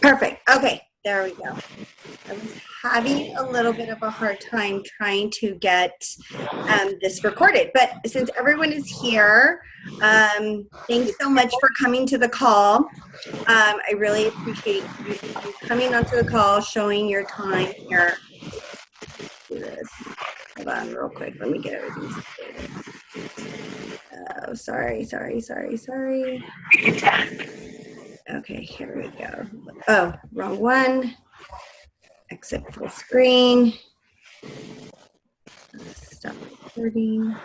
Perfect. Okay, there we go. I was having a little bit of a hard time trying to get this recorded, but since everyone is here, thanks so much for coming to the call. I really appreciate you coming onto the call, showing your time here. Do this. Hold on real quick. Let me get everything situated. Oh, sorry. Okay, here we go. Oh, wrong one. Exit full screen. Stop recording.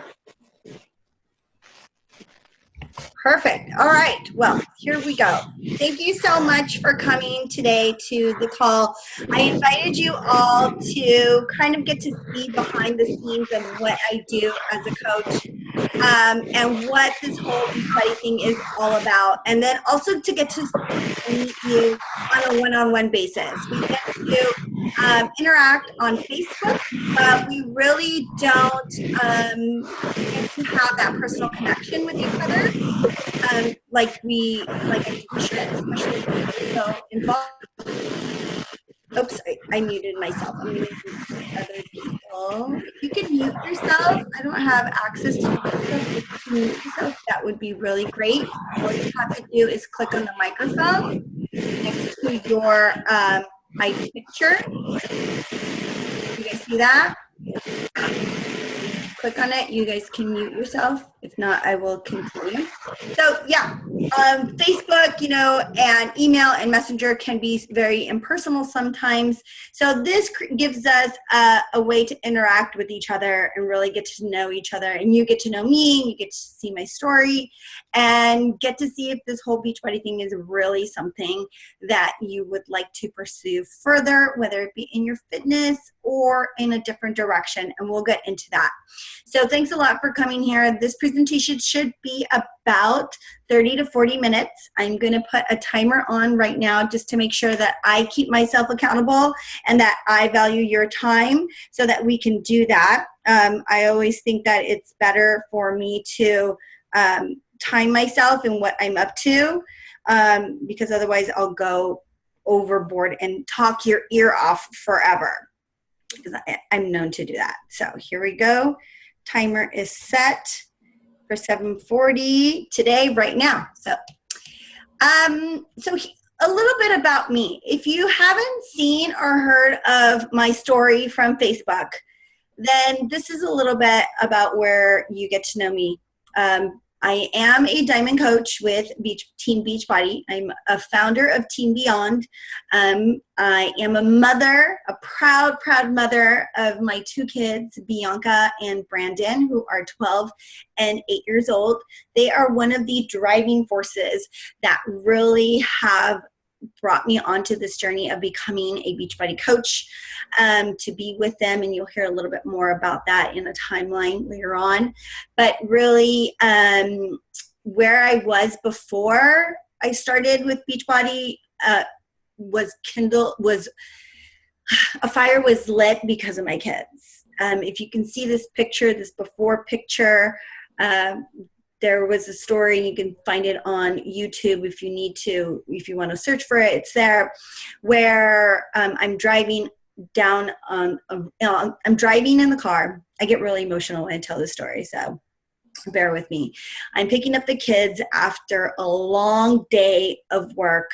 Perfect. All right. Well, here we go. Thank you so much for coming today to the call. I invited you all to kind of get to see behind the scenes of what I do as a coach, and what this whole Beachbody thing is all about. And then also to get to meet you on a one-on-one basis. We get to interact on Facebook, but we really don't get to have that personal connection with each other like we should, especially when we're so involved. Oops, I muted myself. I'm muting other people. If you could mute yourself, I don't have access to mute yourself. If you can mute yourself, that would be really great. All you have to do is click on the microphone next to your my picture. You guys see that? Click on it. You guys can mute yourself. If not, I will continue. So yeah, Facebook, and email and Messenger can be very impersonal sometimes. So this gives us a way to interact with each other and really get to know each other. And you get to know me, you get to see my story, and get to see if this whole Beachbody thing is really something that you would like to pursue further, whether it be in your fitness or in a different direction. And we'll get into that. So thanks a lot for coming here. This presentation should be about 30 to 40 minutes. I'm going to put a timer on right now just to make sure that I keep myself accountable and that I value your time so that we can do that. I always think that it's better for me to time myself and what I'm up to, because otherwise I'll go overboard and talk your ear off forever, because I'm known to do that. So here we go. Timer is set for 7:40 today, right now. So, so a little bit about me. If you haven't seen or heard of my story from Facebook, then this is a little bit about where you get to know me. I am a diamond coach with Team Beachbody. I'm a founder of Team Beyond. I am a mother, a proud mother of my two kids, Bianca and Brandon, who are 12 and 8 years old. They are one of the driving forces that really have brought me onto this journey of becoming a Beachbody coach, to be with them, and you'll hear a little bit more about that in a timeline later on. But really, where I was before I started with Beachbody was a fire was lit because of my kids. If you can see this picture, this before picture, there was a story, you can find it on YouTube if you want to search for it, it's there, where I'm driving down I'm driving in the car. I get really emotional when I tell this story, so bear with me. I'm picking up the kids after a long day of work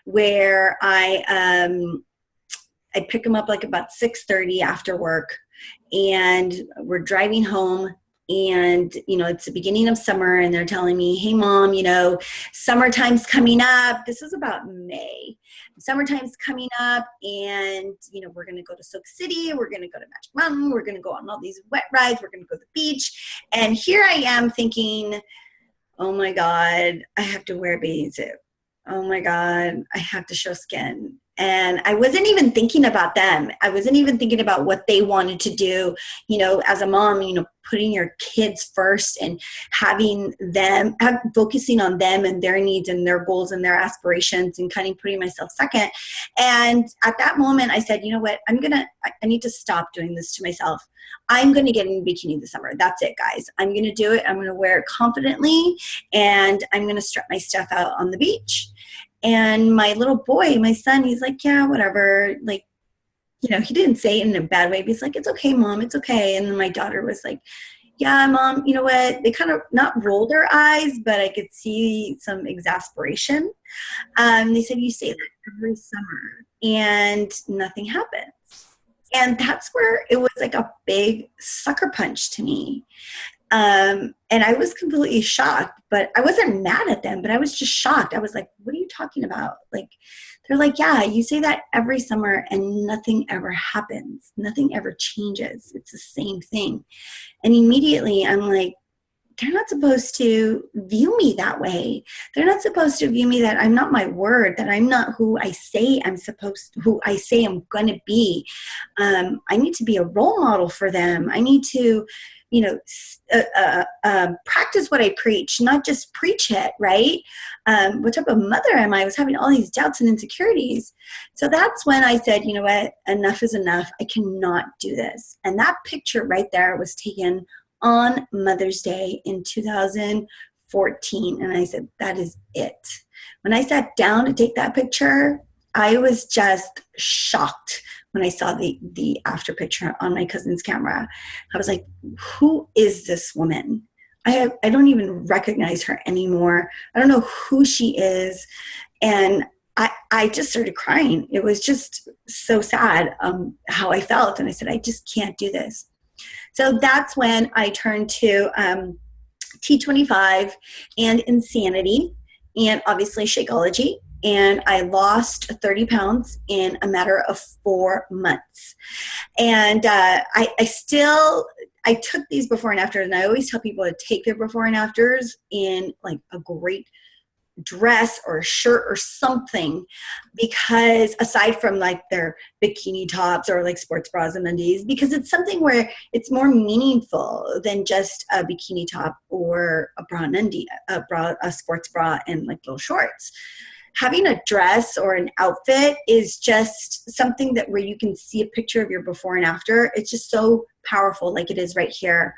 where I pick them up like about 6:30 after work, and we're driving home. And, it's the beginning of summer, and they're telling me, hey, Mom, summertime's coming up. This was about May. Summertime's coming up, and, we're going to go to Soak City. We're going to go to Magic Mountain. We're going to go on all these wet rides. We're going to go to the beach. And here I am thinking, oh, my God, I have to wear a bathing suit. Oh, my God, I have to show skin. And I wasn't even thinking about them. I wasn't even thinking about what they wanted to do, as a mom, putting your kids first and having them, focusing on them and their needs and their goals and their aspirations, and kind of putting myself second. And at that moment I said, you know what, I need to stop doing this to myself. I'm going to get in a bikini this summer. That's it, guys. I'm going to do it. I'm going to wear it confidently, and I'm going to strut my stuff out on the beach. And my little boy, my son, he's like, yeah, whatever. Like, you know, he didn't say it in a bad way, but he's like, it's okay, Mom, it's okay. And then my daughter was like, yeah, Mom, you know what? They kind of not rolled their eyes, but I could see some exasperation. They said, you say that every summer and nothing happens. And that's where it was like a big sucker punch to me. And I was completely shocked, but I wasn't mad at them, but I was just shocked. I was like, what are you talking about? Like, they're like, yeah, you say that every summer and nothing ever happens. Nothing ever changes. It's the same thing. And immediately I'm like, they're not supposed to view me that way. They're not supposed to view me that I'm not my word, that I'm not who I say who I say I'm going to be. I need to be a role model for them. I need to, you know, practice what I preach, not just preach it, right? What type of mother am I? I was having all these doubts and insecurities. So that's when I said, you know what, enough is enough. I cannot do this. And that picture right there was taken on Mother's Day in 2014. And I said, that is it. When I sat down to take that picture, I was just shocked when I saw the after picture on my cousin's camera. I was like, who is this woman? I don't even recognize her anymore. I don't know who she is. And I just started crying. It was just so sad how I felt. And I said, I just can't do this. So that's when I turned to T25 and Insanity and obviously Shakeology. And I lost 30 pounds in a matter of 4 months. And I took these before and afters, and I always tell people to take their before and afters in like a great dress or a shirt or something, because aside from like their bikini tops or like sports bras and undies, because it's something where it's more meaningful than just a bikini top or a bra and undie, a sports bra and like little shorts. Having a dress or an outfit is just something that where you can see a picture of your before and after. It's just so powerful, like it is right here.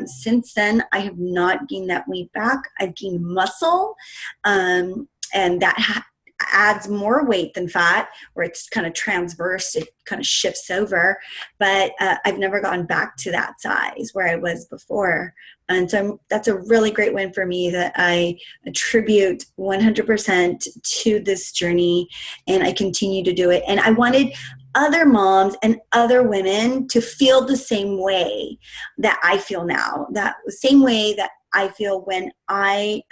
Since then, I have not gained that weight back. I've gained muscle, and that adds more weight than fat, where it's kind of transverse, it kind of shifts over, but I've never gone back to that size where I was before. And so that's a really great win for me that I attribute 100% to this journey, and I continue to do it. And I wanted other moms and other women to feel the same way that I feel now, that same way that I feel when I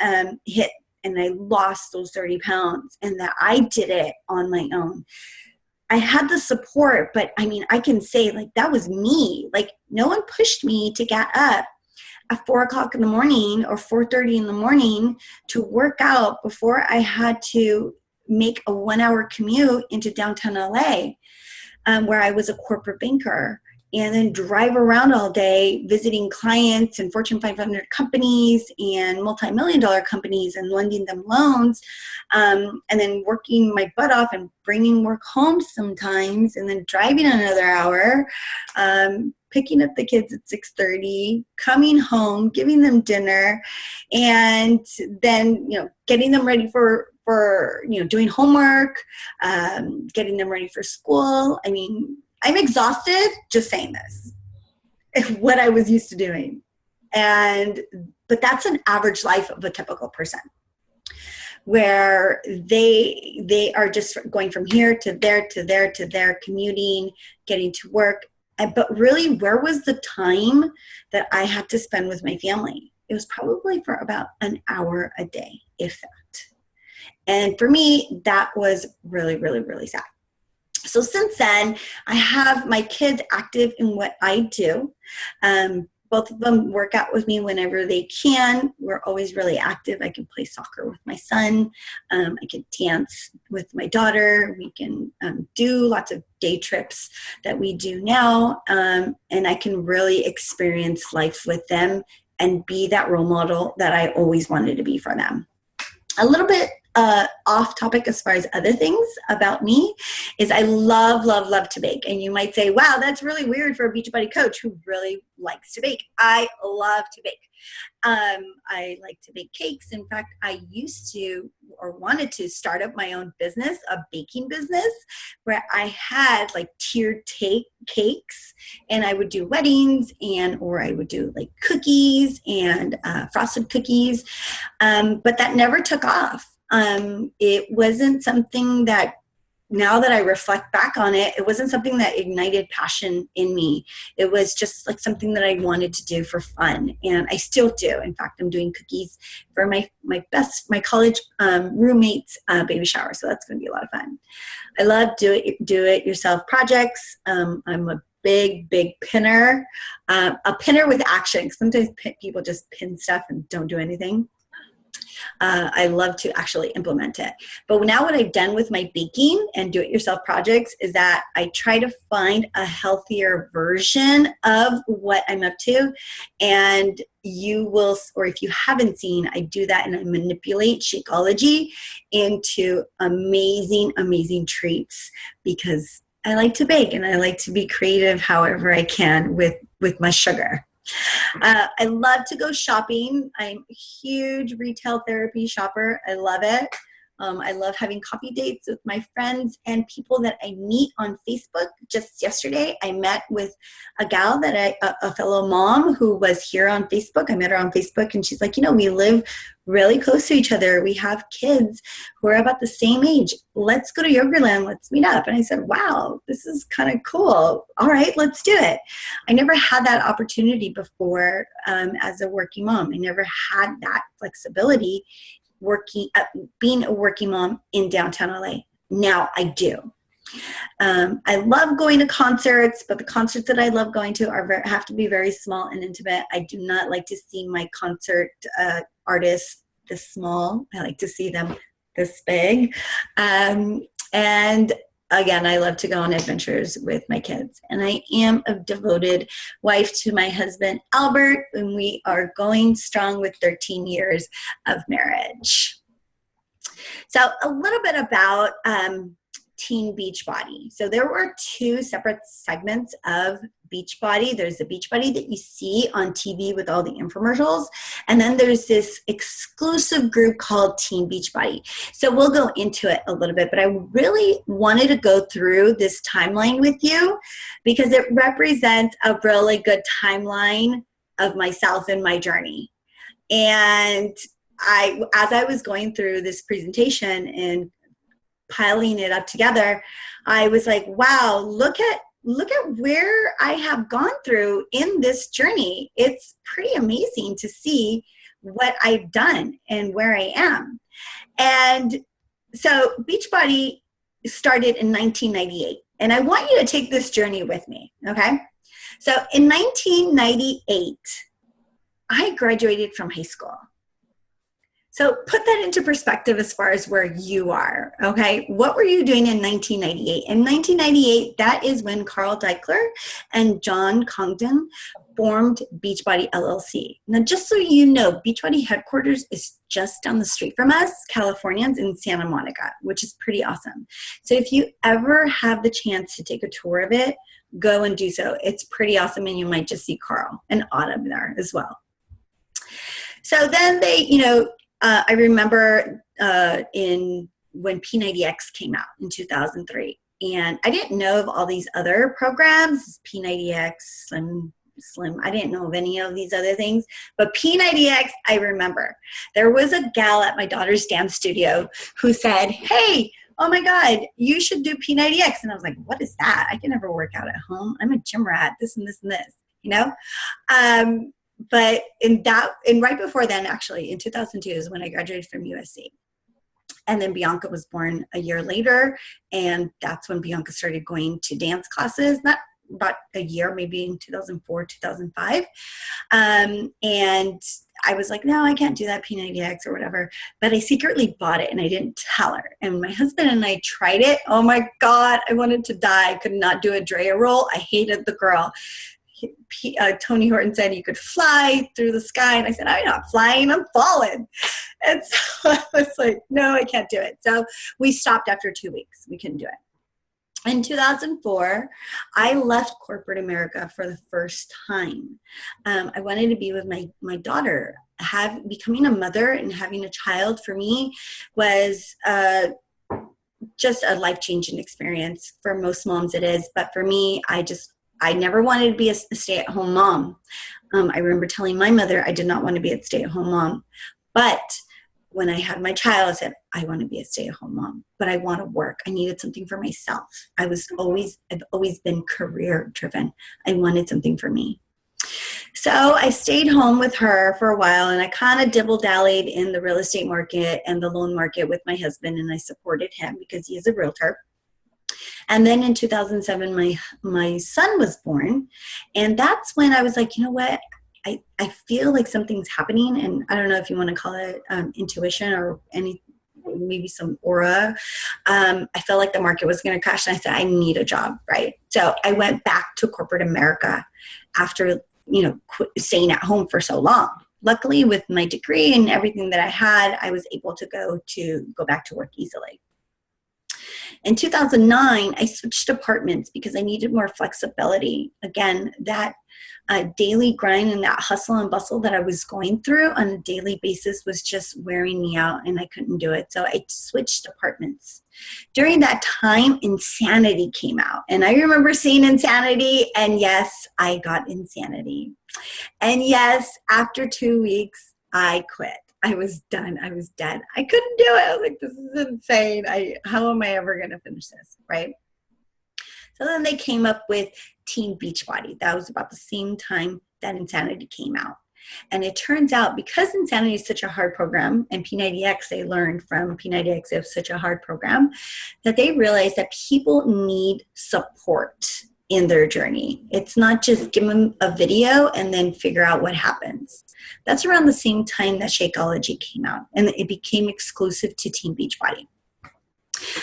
hit and I lost those 30 pounds, and that I did it on my own. I had the support, but I mean, I can say like that was me. Like no one pushed me to get up at 4 o'clock in the morning or 4:30 in the morning to work out before I had to make a 1-hour commute into downtown LA, where I was a corporate banker, and then drive around all day visiting clients and Fortune 500 companies and multi-million-dollar companies and lending them loans, and then working my butt off and bringing work home sometimes, and then driving another hour, picking up the kids at 6:30, coming home, giving them dinner, and then, you know, getting them ready for you know, doing homework, getting them ready for school. I mean, I'm exhausted just saying this, what I was used to doing. But that's an average life of a typical person, where they are just going from here to there, to there, to there, commuting, getting to work. But really, where was the time that I had to spend with my family? It was probably for about an hour a day, if that. And for me, that was really, really, really sad. So since then, I have my kids active in what I do. Both of them work out with me whenever they can. We're always really active. I can play soccer with my son. I can dance with my daughter. We can do lots of day trips that we do now. And I can really experience life with them and be that role model that I always wanted to be for them. A little bit off topic as far as other things about me is I love, love, love to bake. And you might say, wow, that's really weird for a Beachbody coach who really likes to bake. I love to bake. I like to bake cakes. In fact, I used to or wanted to start up my own business, a baking business, where I had like tiered cakes, and I would do weddings or I would do like cookies and frosted cookies. But that never took off. It wasn't something that, now that I reflect back on it, it wasn't something that ignited passion in me. It was just like something that I wanted to do for fun, and I still do. In fact, I'm doing cookies for my college roommate's baby shower, so that's going to be a lot of fun. I love do it yourself projects. I'm a big pinner, a pinner with action. Sometimes people just pin stuff and don't do anything. I love to actually implement it. But now what I've done with my baking and do-it-yourself projects is that I try to find a healthier version of what I'm up to. And you will, or if you haven't seen, I do that and I manipulate Shakeology into amazing, amazing treats because I like to bake and I like to be creative however I can with my sugar. I love to go shopping. I'm a huge retail therapy shopper. I love it. I love having coffee dates with my friends and people that I meet on Facebook. Just yesterday, I met with a gal a fellow mom who was here on Facebook. I met her on Facebook and she's like, we live really close to each other. We have kids who are about the same age. Let's go to Yogurland. Let's meet up. And I said, wow, this is kind of cool. All right, let's do it. I never had that opportunity before as a working mom. I never had that flexibility being a working mom in downtown LA. Now I do. I love going to concerts, but the concerts that I love going to have to be very small and intimate. I do not like to see my concert artists this small. I like to see them this big. And again, I love to go on adventures with my kids. And I am a devoted wife to my husband, Albert, and we are going strong with 13 years of marriage. So a little bit about Teen Beachbody. So there were two separate segments of Beachbody. There's the Beachbody that you see on TV with all the infomercials. And then there's this exclusive group called Teen Beachbody. So we'll go into it a little bit, but I really wanted to go through this timeline with you because it represents a really good timeline of myself and my journey. And as I was going through this presentation and piling it up together, I was like, wow, look at where I have gone through in this journey. It's pretty amazing to see what I've done and where I am. And so Beachbody started in 1998. And I want you to take this journey with me, okay? So in 1998, I graduated from high school. So put that into perspective as far as where you are, okay? What were you doing in 1998? In 1998, that is when Carl Deichler and John Congdon formed Beachbody LLC. Now, just so you know, Beachbody headquarters is just down the street from us, Californians, in Santa Monica, which is pretty awesome. So if you ever have the chance to take a tour of it, go and do so. It's pretty awesome, and you might just see Carl and Autumn there as well. So then they, I remember when P90X came out in 2003, and I didn't know of all these other programs, P90X, Slim. I didn't know of any of these other things, but P90X, I remember. There was a gal at my daughter's dance studio who said, hey, oh my God, you should do P90X. And I was like, what is that? I can never work out at home. I'm a gym rat, this and this and this, But right before then, actually, in 2002 is when I graduated from USC. And then Bianca was born a year later, and that's when Bianca started going to dance classes, not about a year, maybe in 2004, 2005. And I was like, no, I can't do that P90X or whatever. But I secretly bought it, and I didn't tell her. And my husband and I tried it. Oh, my God, I wanted to die. I could not do a Drea roll. I hated the girl. Tony Horton said you could fly through the sky. And I said, I'm not flying, I'm falling. And so I was like, no, I can't do it. So we stopped after 2 weeks. We couldn't do it. In 2004, I left corporate America for the first time. I wanted to be with my daughter. Becoming a mother and having a child for me was just a life-changing experience. For most moms it is, but for me, I never wanted to be a stay-at-home mom. I remember telling my mother I did not want to be a stay-at-home mom. But when I had my child, I said, I want to be a stay-at-home mom, but I want to work. I needed something for myself. I've always been career-driven. I wanted something for me. So I stayed home with her for a while, and I kind of dibble-dallied in the real estate market and the loan market with my husband, and I supported him because he is a realtor. And then in 2007, my son was born, and that's when I was like, you know what? I feel like something's happening, and I don't know if you want to call it intuition or maybe some aura. I felt like the market was going to crash, and I said, I need a job, right? So I went back to corporate America after, staying at home for so long. Luckily, with my degree and everything that I had, I was able to go back to work easily. In 2009, I switched departments because I needed more flexibility. Again, that daily grind and that hustle and bustle that I was going through on a daily basis was just wearing me out, and I couldn't do it. So I switched departments. During that time, Insanity came out. And I remember seeing Insanity, and yes, I got Insanity. And yes, after 2 weeks, I quit. I was done. I was dead. I couldn't do it. I was like, this is insane. How am I ever going to finish this, right? So then they came up with Team Beachbody. That was about the same time that Insanity came out. And it turns out, because Insanity is such a hard program, and P90X, they learned from P90X, it was such a hard program, that they realized that people need support in their journey. It's not just give them a video and then figure out what happens. That's around the same time that Shakeology came out, and it became exclusive to Team Beachbody.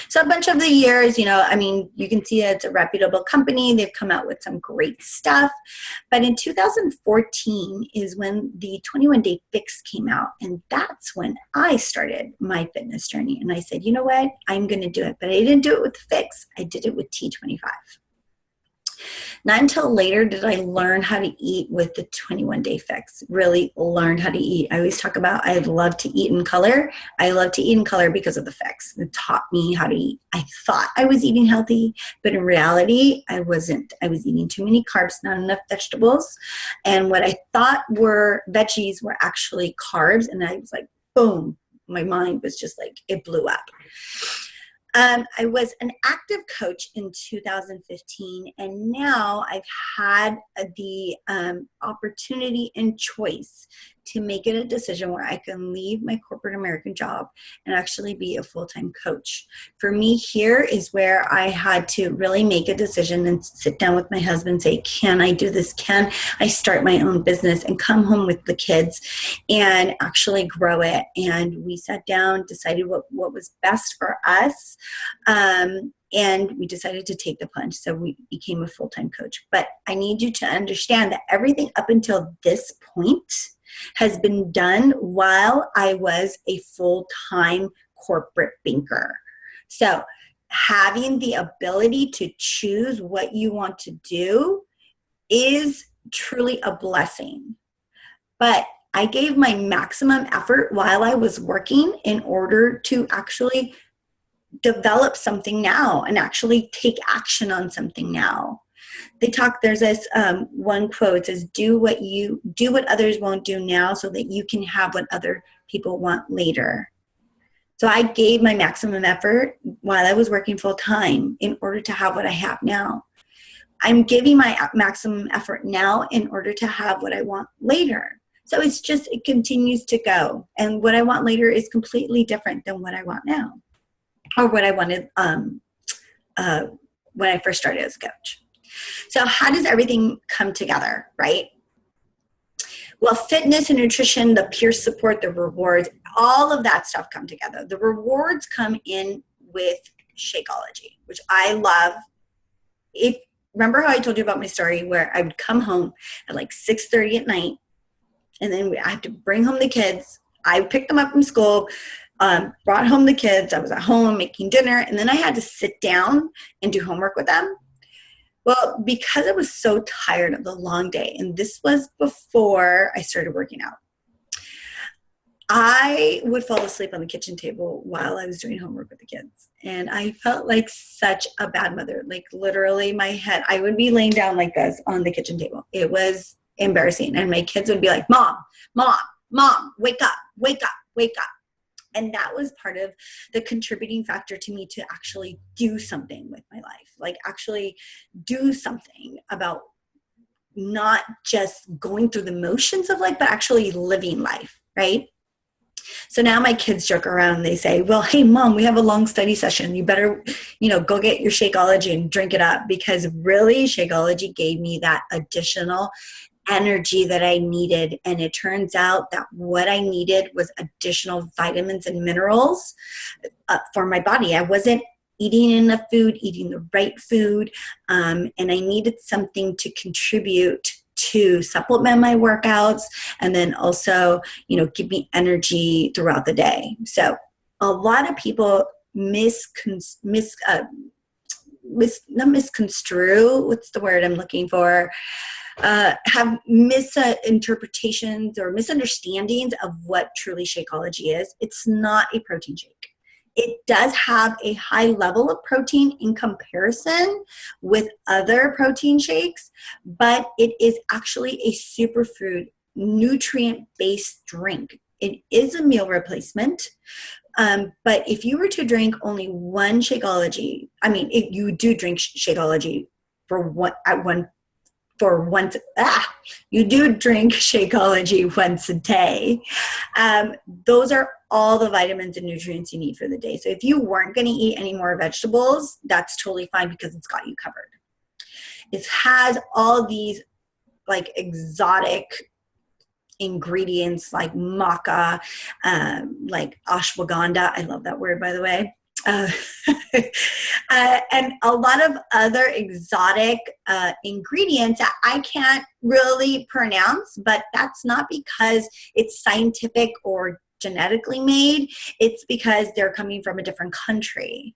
So a bunch of the years, you can see it's a reputable company. They've come out with some great stuff. But in 2014 is when the 21-day fix came out. And that's when I started my fitness journey. And I said, you know what? I'm going to do it. But I didn't do it with the fix. I did it with T25. Not until later did I learn how to eat with the 21-day fix, really learned how to eat. I always talk about I love to eat in color. I love to eat in color because of the fix. It taught me how to eat. I thought I was eating healthy, but in reality, I wasn't. I was eating too many carbs, not enough vegetables. And what I thought were veggies were actually carbs. And I was like, boom, my mind was just like, it blew up. I was an active coach in 2015, and now I've had the opportunity and choice to make it a decision where I can leave my corporate American job and actually be a full-time coach. For me, here is where I had to really make a decision and sit down with my husband and say, can I do this? Can I start my own business and come home with the kids and actually grow it? And we sat down, decided what was best for us. And we decided to take the plunge. So we became a full-time coach. But I need you to understand that everything up until this point has been done while I was a full-time corporate banker. So having the ability to choose what you want to do is truly a blessing. But I gave my maximum effort while I was working in order to actually develop something now and actually take action on something now. There's this one quote, it says, do what others won't do now so that you can have what other people want later. So I gave my maximum effort while I was working full time in order to have what I have now. I'm giving my maximum effort now in order to have what I want later. So it continues to go. And what I want later is completely different than what I want now, or what I wanted when I first started as a coach. So how does everything come together, right? Well, fitness and nutrition, the peer support, the rewards, all of that stuff come together. The rewards come in with Shakeology, which I love. remember how I told you about my story where I would come home at like 6:30 at night, and then I had to bring home the kids. I picked them up from school, brought home the kids. I was at home making dinner, and then I had to sit down and do homework with them. Well, because I was so tired of the long day, and this was before I started working out, I would fall asleep on the kitchen table while I was doing homework with the kids. And I felt like such a bad mother. Like literally my head, I would be laying down like this on the kitchen table. It was embarrassing. And my kids would be like, Mom, Mom, Mom, wake up, wake up, wake up. And that was part of the contributing factor to me to actually do something with my life. Like actually do something about not just going through the motions of life, but actually living life, right? So now my kids joke around. They say, well, hey, Mom, we have a long study session. You better, go get your Shakeology and drink it up, because really Shakeology gave me that additional energy that I needed. And it turns out that what I needed was additional vitamins and minerals for my body. I wasn't eating enough food, eating the right food, and I needed something to contribute to supplement my workouts, and then also, give me energy throughout the day. So a lot of people not misconstrue, what's the word I'm looking for, have misinterpretations or misunderstandings of what truly Shakeology is. It's not a protein shake. It does have a high level of protein in comparison with other protein shakes, but it is actually a superfood, nutrient-based drink. It is a meal replacement, but if you were to drink only one Shakeology, if you do drink Shakeology you do drink Shakeology once a day. Those are all the vitamins and nutrients you need for the day. So if you weren't going to eat any more vegetables, that's totally fine, because it's got you covered. It has all these like exotic ingredients like maca, like ashwagandha. I love that word, by the way. And a lot of other exotic ingredients that I can't really pronounce, but that's not because it's scientific or genetically made. It's because they're coming from a different country.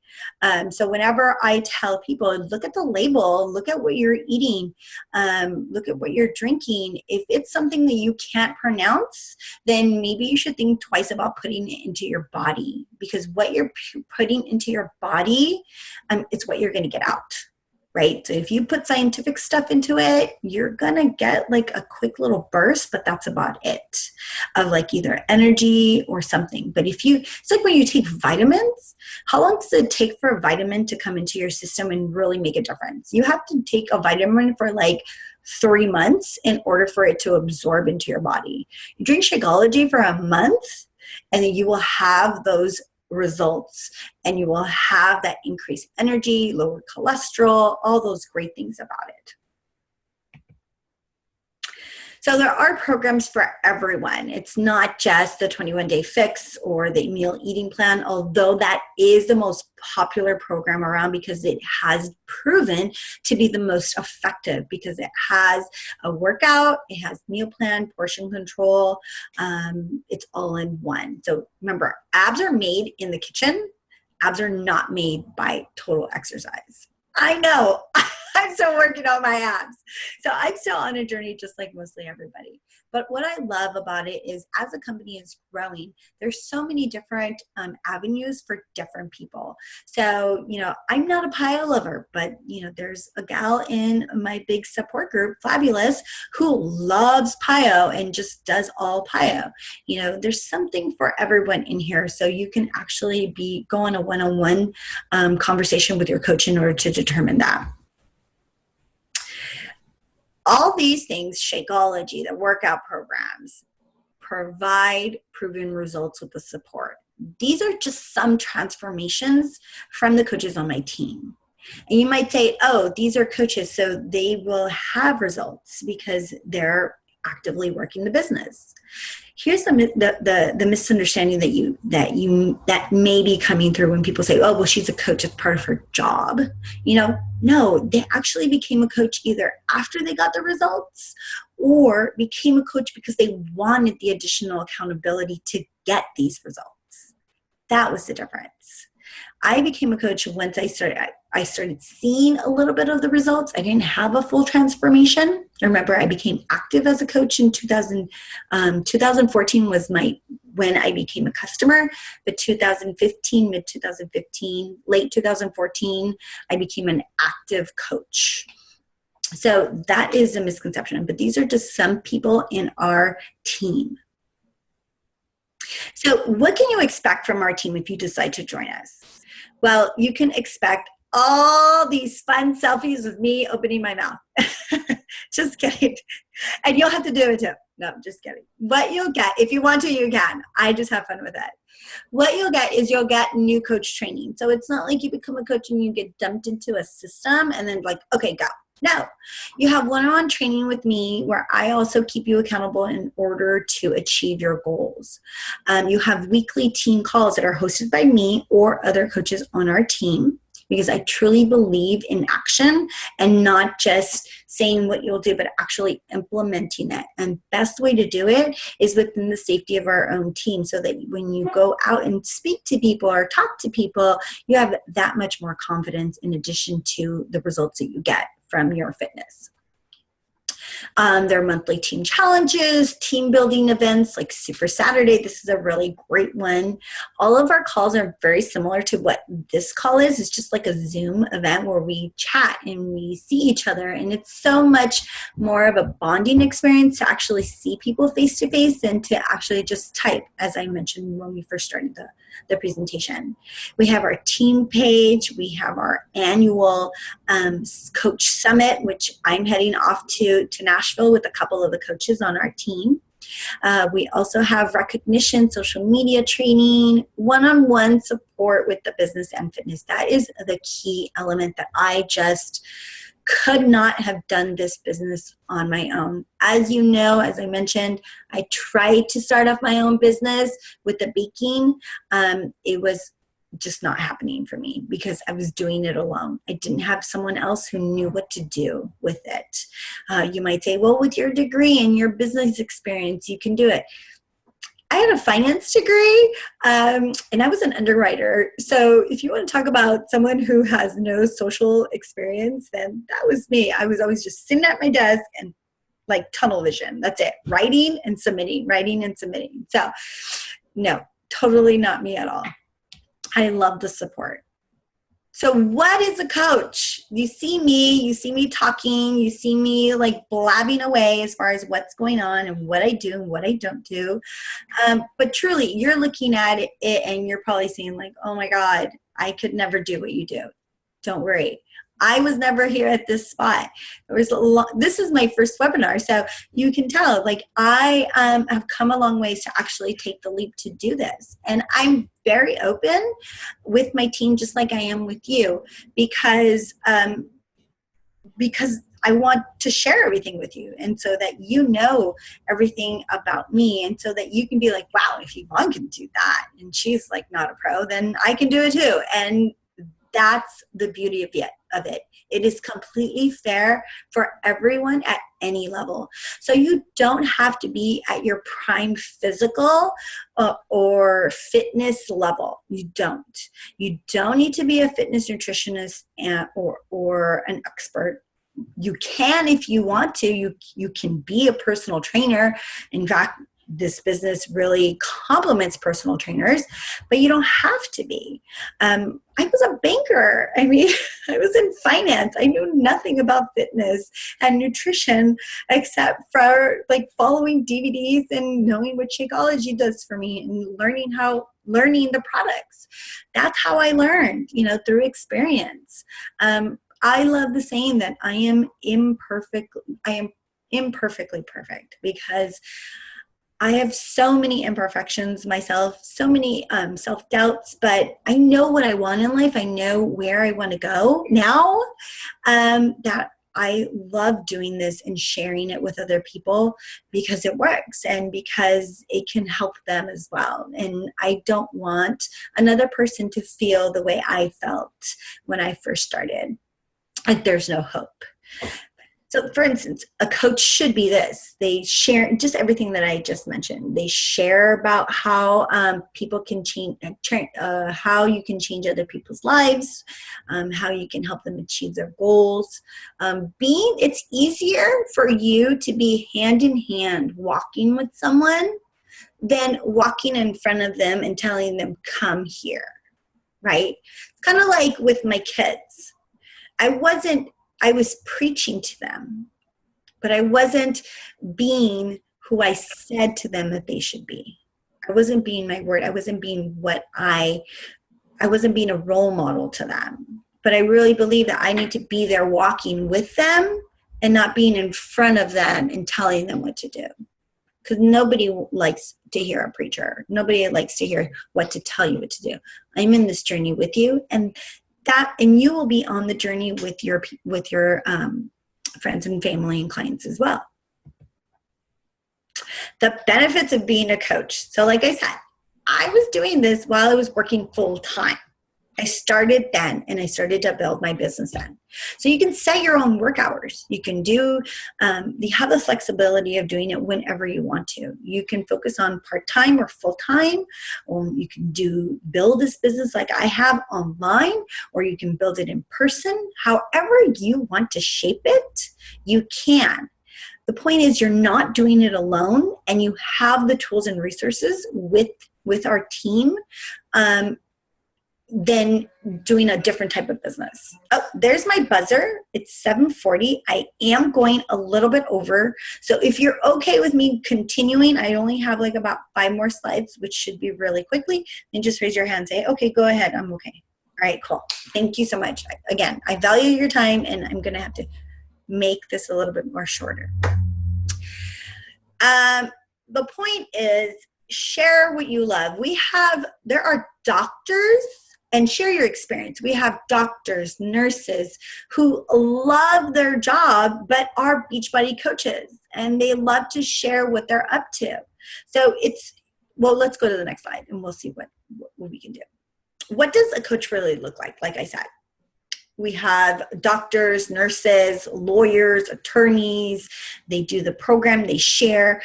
So whenever I tell people, look at the label, look at what you're eating, look at what you're drinking. If it's something that you can't pronounce, then maybe you should think twice about putting it into your body, because what you're putting into your body, it's what you're going to get out. Right? So if you put scientific stuff into it, you're going to get like a quick little burst, but that's about it, of like either energy or something. But it's like when you take vitamins, how long does it take for a vitamin to come into your system and really make a difference? You have to take a vitamin for like 3 months in order for it to absorb into your body. You drink Shakeology for a month, and then you will have those results, and you will have that increased energy, lower cholesterol, all those great things about it. So there are programs for everyone. It's not just the 21-day fix or the meal eating plan, although that is the most popular program around, because it has proven to be the most effective, because it has a workout, it has meal plan, portion control, it's all in one. So remember, abs are made in the kitchen. Abs are not made by total exercise. I know. I'm still working on my abs. So I'm still on a journey, just like mostly everybody. But what I love about it is, as a company is growing, there's so many different avenues for different people. So, I'm not a PIO lover, but, there's a gal in my big support group, Fabulous, who loves PIO and just does all PIO. There's something for everyone in here. So you can actually go on a one-on-one conversation with your coach in order to determine that. All these things, Shakeology, the workout programs, provide proven results with the support. These are just some transformations from the coaches on my team. And you might say, oh, these are coaches, so they will have results because they're actively working the business. Here's the misunderstanding that may be coming through when people say, oh, well, she's a coach, it's part of her job. No, they actually became a coach either after they got the results or became a coach because they wanted the additional accountability to get these results. That was the difference. I became a coach once I started seeing a little bit of the results. I didn't have a full transformation. Remember, I became active as a coach in 2014 was when I became a customer, but mid 2015, late 2014, I became an active coach. So that is a misconception, but these are just some people in our team. So what can you expect from our team if you decide to join us? Well, you can expect all these fun selfies with me opening my mouth. Just kidding. And you'll have to do it too. No, just kidding. What you'll get, if you want to, you can. I just have fun with it. What you'll get is you'll get new coach training. So it's not like you become a coach and you get dumped into a system and then like, okay, go. No, you have one-on-one training with me where I also keep you accountable in order to achieve your goals. You have weekly team calls that are hosted by me or other coaches on our team because I truly believe in action and not just saying what you'll do, but actually implementing it. And best way to do it is within the safety of our own team so that when you go out and speak to people or talk to people, you have that much more confidence in addition to the results that you get from your fitness. There are monthly team challenges, team building events like Super Saturday. This is a really great one. All of our calls are very similar to what this call is. It's just like a Zoom event where we chat and we see each other. And it's so much more of a bonding experience to actually see people face to face than to actually just type, as I mentioned when we first started the presentation. We have our team page. We have our annual coach summit, which I'm heading off to Nashville with a couple of the coaches on our team. We also have recognition, social media training, one-on-one support with the business and fitness. That is the key element that I just could not have done this business on my own. As you know, as I mentioned, I tried to start off my own business with the baking. It was just not happening for me because I was doing it alone. I didn't have someone else who knew what to do with it. You might say, well, with your degree and your business experience, you can do it. I had a finance degree and I was an underwriter. So if you want to talk about someone who has no social experience, then that was me. I was always just sitting at my desk and like tunnel vision. That's it. Writing and submitting. So no, totally not me at all. I love the support. So what is a coach? You see me talking, you see me like blabbing away as far as what's going on and what I do and what I don't do. But truly, you're looking at it and you're probably saying like, oh my God, I could never do what you do. Don't worry. I was never here at this spot. This is my first webinar, so you can tell, like I have come a long ways to actually take the leap to do this. And I'm very open with my team, just like I am with you, because I want to share everything with you, and so that you know everything about me, and so that you can be like, wow, if Yvonne can do that, and she's like not a pro, then I can do it too. And that's the beauty of it. It is completely fair for everyone at any level. So you don't have to be at your prime physical or fitness level. You don't. You don't need to be a fitness nutritionist or an expert. You can if you want to. You can be a personal trainer. In fact, this business really complements personal trainers, but you don't have to be. I was a banker. I mean, I was in finance. I knew nothing about fitness and nutrition except for like following DVDs and knowing what Shakeology does for me and learning the products. That's how I learned, through experience. I love the saying that I am imperfectly perfect because I have so many imperfections myself, so many self-doubts, but I know what I want in life. I know where I want to go now, that I love doing this and sharing it with other people because it works and because it can help them as well. And I don't want another person to feel the way I felt when I first started. Like there's no hope. So for instance, a coach should be this. They share just everything that I just mentioned. They share about how people can change, how you can change other people's lives, how you can help them achieve their goals. It's easier for you to be hand in hand walking with someone than walking in front of them and telling them, come here, right? It's kind of like with my kids. I was preaching to them, but I wasn't being who I said to them that they should be. I wasn't being my word. I wasn't being I wasn't being a role model to them. But I really believe that I need to be there walking with them and not being in front of them and telling them what to do. Because nobody likes to hear a preacher. Nobody likes to hear what to tell you what to do. I'm in this journey with you, and you will be on the journey with your friends and family and clients as well. The benefits of being a coach. So like I said, I was doing this while I was working full time. I started then, and I started to build my business then. So you can set your own work hours. You can you have the flexibility of doing it whenever you want to. You can focus on part-time or full-time, or you can build this business like I have online, or you can build it in person. However you want to shape it, you can. The point is you're not doing it alone, and you have the tools and resources with our team than doing a different type of business. Oh, there's my buzzer. It's 7:40. I am going a little bit over. So if you're okay with me continuing, I only have like about 5 more slides, which should be really quickly. Then just raise your hand and say, okay, go ahead. I'm okay. All right, cool. Thank you so much. Again, I value your time, and I'm going to have to make this a little bit more shorter. The point is, share what you love. There are doctors, and share your experience. We have doctors, nurses who love their job but are Beachbody coaches, and they love to share what they're up to. So let's go to the next slide and we'll see what we can do. What does a coach really look like? Like I said, we have doctors, nurses, lawyers, attorneys. They do the program, they share,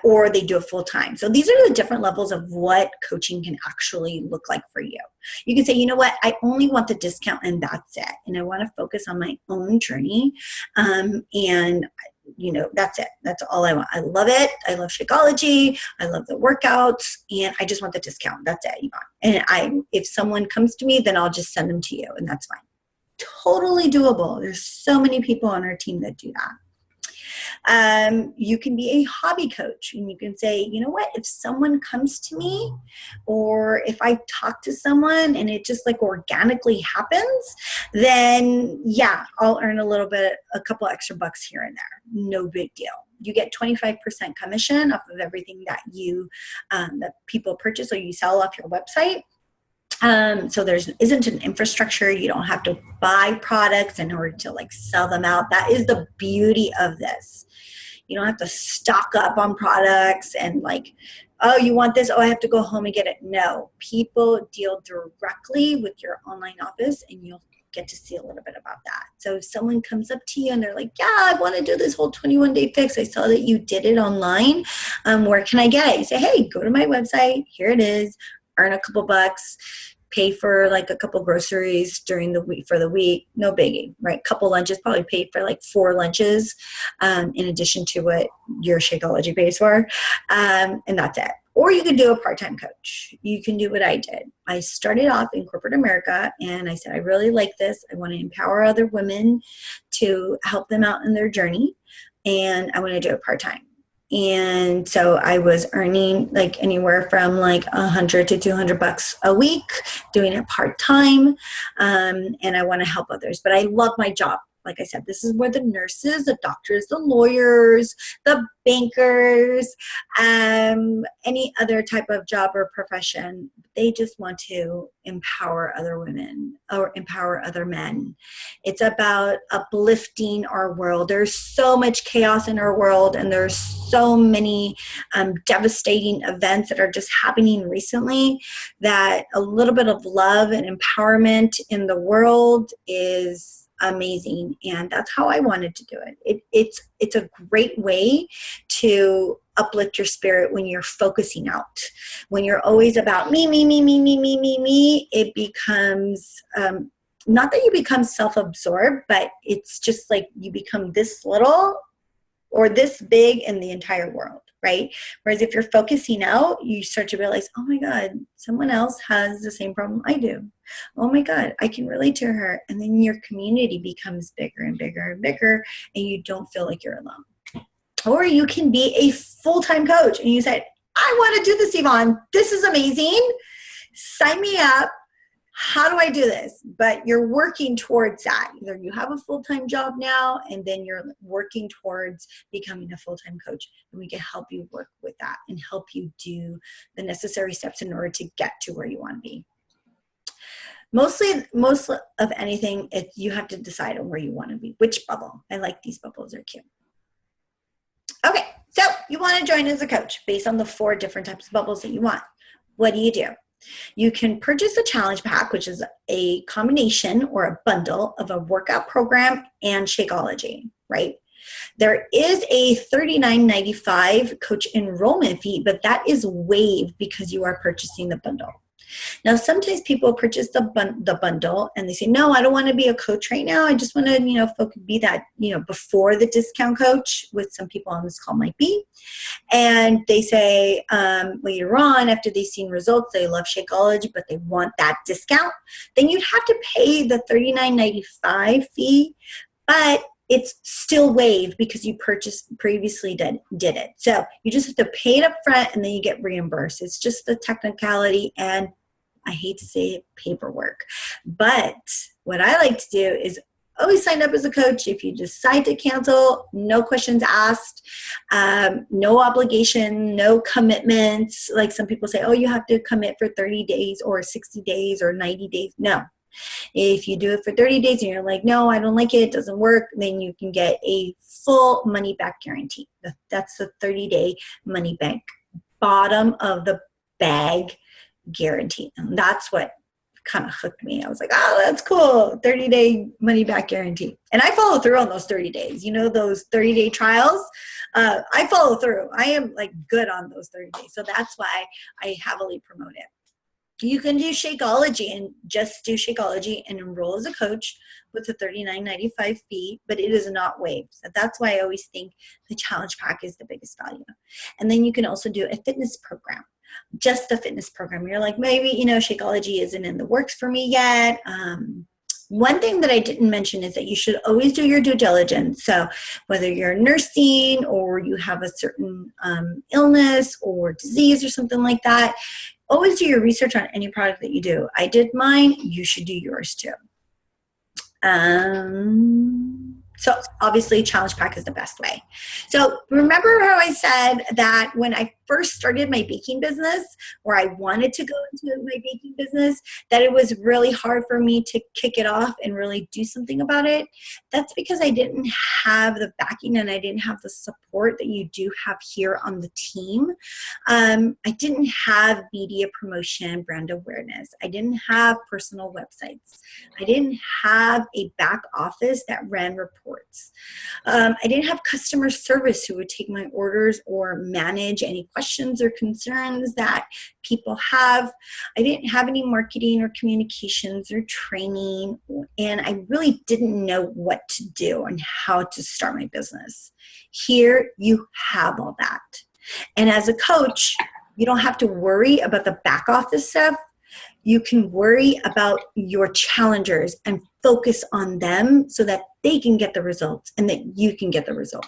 or they do it full time. So these are the different levels of what coaching can actually look like for you. You can say, you know what, I only want the discount and that's it. And I want to focus on my own journey. And that's it. That's all I want. I love it. I love Shakeology. I love the workouts, and I just want the discount. That's it, Yvonne. And if someone comes to me, then I'll just send them to you, and that's fine. Totally doable. There's so many people on our team that do that. You can be a hobby coach, and you can say, you know what, if someone comes to me, or if I talk to someone and it just like organically happens, then yeah, I'll earn a couple extra bucks here and there. No big deal. You get 25% commission off of everything that that people purchase or you sell off your website. So there isn't an infrastructure. You don't have to buy products in order to sell them out. That is the beauty of this. You don't have to stock up on products and oh, you want this? Oh, I have to go home and get it. No, people deal directly with your online office, and you'll get to see a little bit about that. So if someone comes up to you and they're like, yeah, I want to do this whole 21-day fix. I saw that you did it online. Where can I get it? You say, hey, go to my website. Here it is. Earn a couple bucks, pay for a couple groceries during the week for the week. No biggie, right? Couple lunches, probably pay for 4 lunches in addition to what your Shakeology pays for. And that's it. Or you could do a part-time coach. You can do what I did. I started off in corporate America, and I said, I really like this. I want to empower other women to help them out in their journey, and I want to do it part-time. And so I was earning anywhere from $100 to $200 a week, doing it part-time. And I want to help others, but I love my job. Like I said, this is where the nurses, the doctors, the lawyers, the bankers, any other type of job or profession, they just want to empower other women or empower other men. It's about uplifting our world. There's so much chaos in our world, and there's so many devastating events that are just happening recently, that a little bit of love and empowerment in the world is amazing. And that's how I wanted to do it. It's a great way to uplift your spirit when you're focusing out. When you're always about me, it becomes not that you become self-absorbed, but it's just like you become this little or this big in the entire world, right? Whereas if you're focusing out, you start to realize, oh my God, someone else has the same problem I do. Oh my God, I can relate to her. And then your community becomes bigger and bigger and bigger, and you don't feel like you're alone. Or you can be a full-time coach and you say, I want to do this, Yvonne. This is amazing. Sign me up. How do I do this? But you're working towards that. Either you have a full-time job now, and then you're working towards becoming a full-time coach, and we can help you work with that and help you do the necessary steps in order to get to where you want to be. Most of anything, you have to decide on where you want to be, which bubble. I like these bubbles, are cute. Okay, so you want to join as a coach based on the 4 different types of bubbles that you want. What do? You can purchase a challenge pack, which is a combination or a bundle of a workout program and Shakeology, right? There is a $39.95 coach enrollment fee, but that is waived because you are purchasing the bundle. Now, sometimes people purchase the bundle and they say, no, I don't want to be a coach right now. I just want to, be that, before the discount coach, which some people on this call might be. And they say later on, after they've seen results, they love Shakeology, but they want that discount. Then you'd have to pay the $39.95 fee, but it's still waived because you previously did it. So you just have to pay it up front and then you get reimbursed. It's just the technicality, and I hate to say it, paperwork. But what I like to do is always sign up as a coach. If you decide to cancel, no questions asked, no obligation, no commitments. Like some people say, oh, you have to commit for 30 days or 60 days or 90 days. No. If you do it for 30 days and you're like, no, I don't like it, it doesn't work, then you can get a full money back guarantee. That's the 30-day money back, bottom of the bag guarantee. And that's what kind of hooked me. I was like, oh, that's cool. 30-day money back guarantee. And I follow through on those 30 days. Those 30-day trials, I follow through. I am like good on those 30 days. So that's why I heavily promote it. You can do Shakeology and just do Shakeology and enroll as a coach with a $39.95 fee, but it is not waived. So that's why I always think the challenge pack is the biggest value. And then you can also do a fitness program, just a fitness program. You're like, maybe, Shakeology isn't in the works for me yet. One thing that I didn't mention is that you should always do your due diligence. So whether you're nursing or you have a certain illness or disease or something like that, always do your research on any product that you do. I did mine. You should do yours too. So obviously challenge pack is the best way. So remember how I said that when I first started my baking business, or I wanted to go into my baking business, that it was really hard for me to kick it off and really do something about it? That's because I didn't have the backing and I didn't have the support that you do have here on the team. I didn't have media promotion, brand awareness. I didn't have personal websites. I didn't have a back office that ran reports. I didn't have customer service who would take my orders or manage any questions or concerns that people have. I didn't have any marketing or communications or training, and I really didn't know what to do and how to start my business. Here you have all that. And as a coach, you don't have to worry about the back office stuff. You can worry about your challengers and focus on them so that they can get the results and that you can get the result.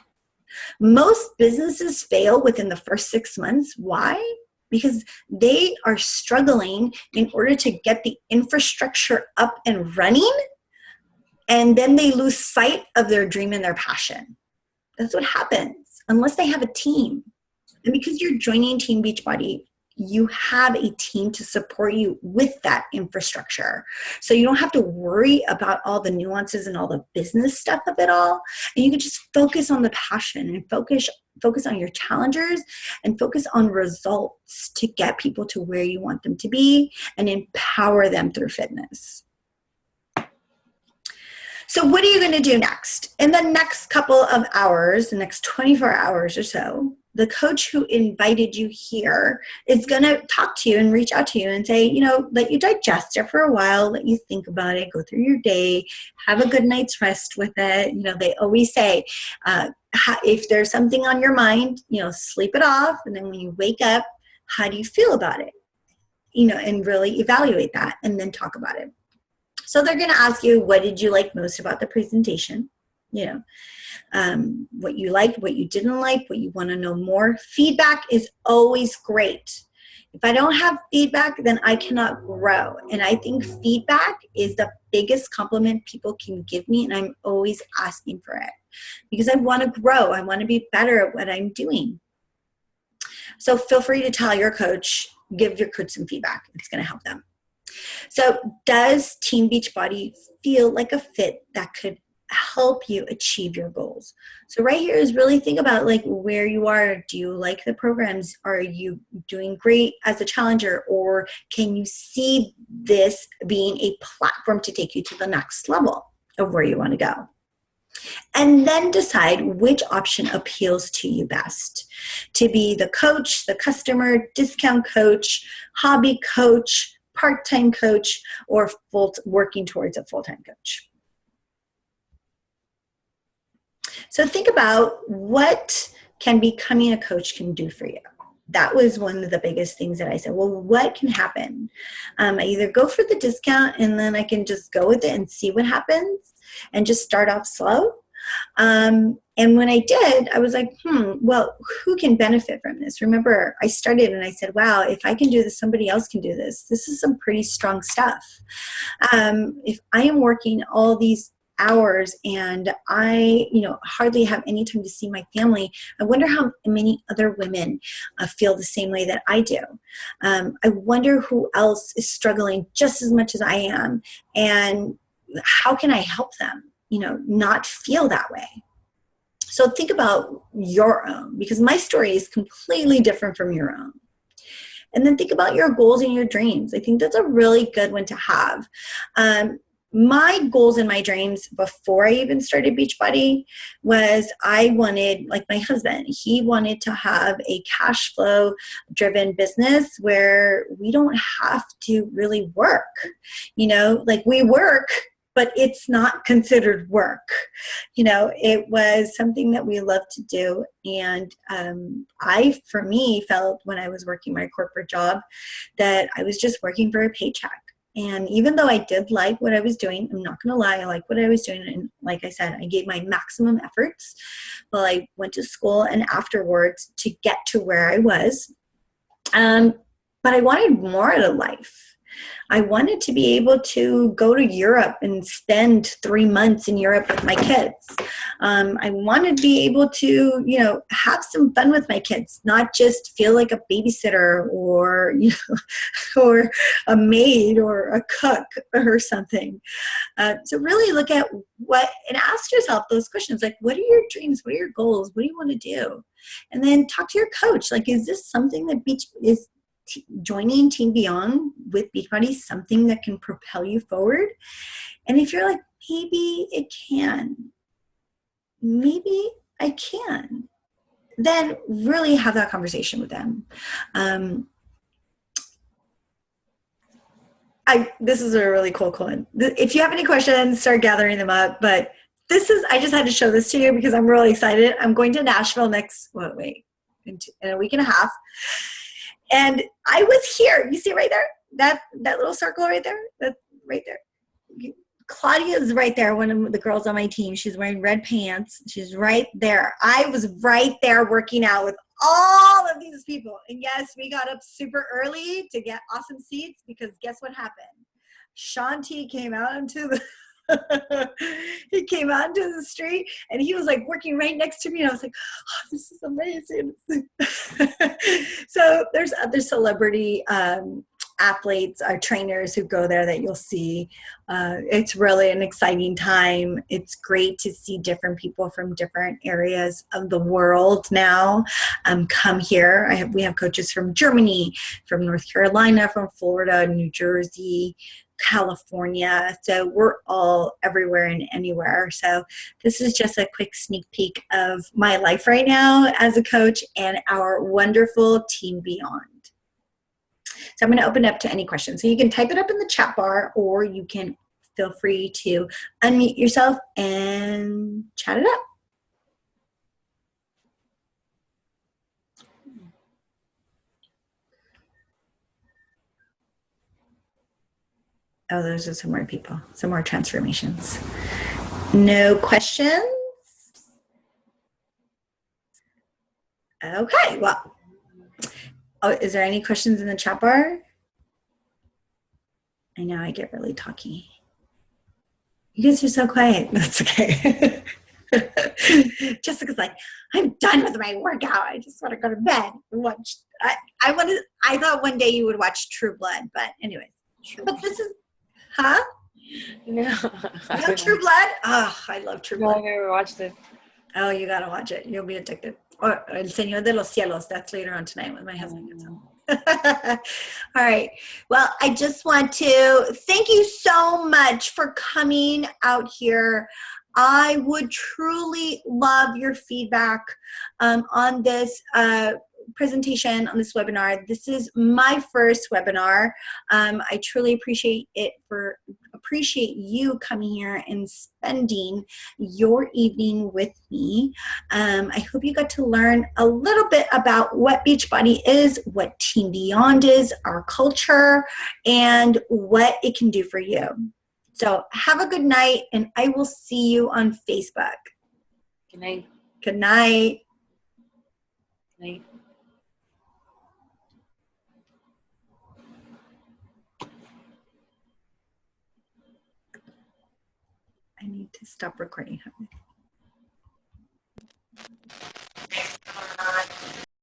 Most businesses fail within the first 6 months. Why? Because they are struggling in order to get the infrastructure up and running, and then they lose sight of their dream and their passion. That's what happens unless they have a team. And because you're joining Team Beachbody, you have a team to support you with that infrastructure. So you don't have to worry about all the nuances and all the business stuff of it all. And you can just focus on the passion and focus on your challengers and focus on results to get people to where you want them to be and empower them through fitness. So what are you going to do next? In the next couple of hours, the next 24 hours or so, the coach who invited you here is going to talk to you and reach out to you and say, let you digest it for a while, let you think about it, go through your day, have a good night's rest with it. They always say, if there's something on your mind, sleep it off. And then when you wake up, how do you feel about it? And really evaluate that and then talk about it. So they're going to ask you, what did you like most about the presentation? What you liked, what you didn't like, what you want to know more. Feedback is always great. If I don't have feedback, then I cannot grow. And I think feedback is the biggest compliment people can give me, and I'm always asking for it because I want to grow. I want to be better at what I'm doing. So feel free to tell your coach, give your coach some feedback. It's going to help them. So does Team Beachbody feel like a fit that could help you achieve your goals? So right here is really think about where you are. Do you like the programs? Are you doing great as a challenger? Or can you see this being a platform to take you to the next level of where you want to go? And then decide which option appeals to you best. To be the coach, the customer, discount coach, hobby coach, part-time coach, or working towards a full-time coach. So think about what can becoming a coach can do for you. That was one of the biggest things that I said, well, what can happen? I either go for the discount and then I can just go with it and see what happens and just start off slow. And when I did, I was like, well, who can benefit from this? Remember, I started and I said, wow, if I can do this, somebody else can do this. This is some pretty strong stuff. If I am working all these hours and I, hardly have any time to see my family, I wonder how many other women feel the same way that I do. I wonder who else is struggling just as much as I am, and how can I help them, not feel that way. So think about your own, because my story is completely different from your own. And then think about your goals and your dreams. I think that's a really good one to have. My goals and my dreams before I even started Beachbody was I wanted, like my husband, he wanted to have a cash flow driven business where we don't have to really work. We work, but it's not considered work. It was something that we love to do. And for me, felt when I was working my corporate job that I was just working for a paycheck. And even though I did like what I was doing, I'm not going to lie, I like what I was doing. And like I said, I gave my maximum efforts while I went to school and afterwards to get to where I was. But I wanted more out of life. I wanted to be able to go to Europe and spend 3 months in Europe with my kids. I wanted to be able to, have some fun with my kids, not just feel like a babysitter or, or a maid or a cook or something. So really look at and ask yourself those questions, like, what are your dreams? What are your goals? What do you want to do? And then talk to your coach. Is this something that joining Team Beyond with Beachbody something that can propel you forward? And if you're like, maybe it can, maybe I can, then really have that conversation with them. This is a really cool one. If you have any questions, start gathering them up. But I just had to show this to you because I'm really excited. I'm going to Nashville in a week and a half. And I was here. You see right there? That little circle right there? That's right there. Claudia is right there, one of the girls on my team. She's wearing red pants. She's right there. I was right there working out with all of these people. And yes, we got up super early to get awesome seats because guess what happened? Shanti came out onto He came out into the street and he was like working right next to me. And I was like, oh, this is amazing. So there's other celebrity athletes, trainers who go there that you'll see. It's really an exciting time. It's great to see different people from different areas of the world now come here. We have coaches from Germany, from North Carolina, from Florida, New Jersey, California. So we're all everywhere and anywhere. So this is just a quick sneak peek of my life right now as a coach and our wonderful Team Beyond. So I'm going to open it up to any questions. So you can type it up in the chat bar, or you can feel free to unmute yourself and chat it up. Oh, those are some more people, some more transformations. No questions? Okay, well, oh, is there any questions in the chat bar? I know I get really talky. You guys are so quiet. That's okay. Jessica's like, I'm done with my workout. I just want to go to bed and watch. I thought one day you would watch True Blood, but anyway. But this is, huh? No. No True Blood? Oh, I love True Blood. No, I never watched it. Oh, you gotta watch it. You'll be addicted. Or El Señor de los Cielos. That's later on tonight when my husband gets home. All right. Well, I just want to thank you so much for coming out here. I would truly love your feedback on this presentation, on this webinar. This is my first webinar. I truly appreciate you coming here and spending your evening with me. I hope you got to learn a little bit about what Beachbody is, what Team Beyond is, our culture, and what it can do for you. So have a good night, and I will see you on Facebook. Good night. Good night. Good night. I need to stop recording.